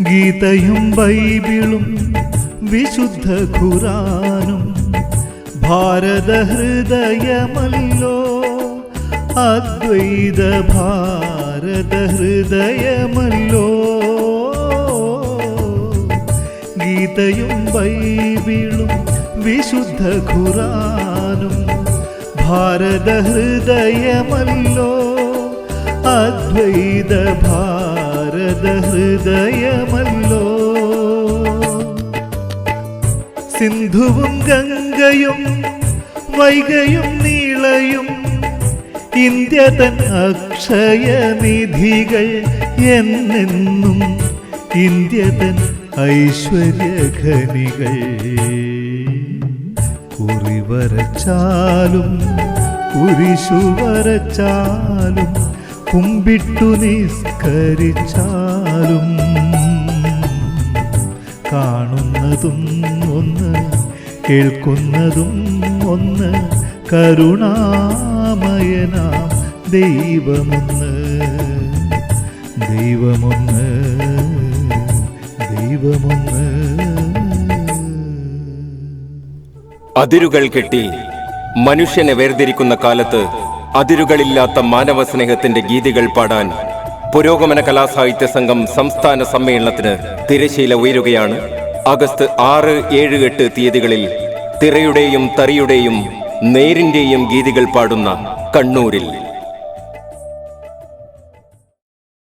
ഗീതയും ബൈബിളും വിശുദ്ധ ഖുറാനും ഭാരത ഹൃദയമല്ലോ, അദ്വൈത ഭാരത ഹൃദയമല്ലോ. ഗീതയും ബൈബിളും വിശുദ്ധ ഖുറാനും ഭാരത ഹൃദയമല്ലോ, അദ്വൈത ഭാരത ഹൃദയമല്ലോ. സിന്ധുവും ഗംഗയും വൈഗയും നീളയും ഇന്ത്യ തൻ അക്ഷയനിധികൾ എന്നെന്നും ഇന്ത്യ തൻ ഐശ്വര്യഖനികൾ. കുറിവരച്ചാലും കുരിശു വരച്ചാലും കുമ്പിട്ടു നിസ്കരിച്ചാലും കാണുന്നതും ഒന്ന് കേൾക്കുന്നതും ഒന്ന്, കരുണാമയനാം ദൈവമൊന്ന്, ദൈവമൊന്ന്, ദൈവമൊന്ന്. അതിരുകൾ കെട്ടി മനുഷ്യനെ വേർതിരിക്കുന്ന കാലത്ത് അതിരുകളില്ലാത്ത മാനവ സ്നേഹത്തിന്റെ ഗീതികൾ പാടാൻ പുരോഗമന കലാസാഹിത്യ സംഘം സംസ്ഥാന സമ്മേളനത്തിന് തിരശീല ഉയരുകയാണ്. ആഗസ്റ്റ് 6, 7, 8 തീയതികളിൽ തിറയുടെയും തറിയുടെയും നേരിന്റെയും ഗീതികൾ പാടുന്ന കണ്ണൂരിൽ.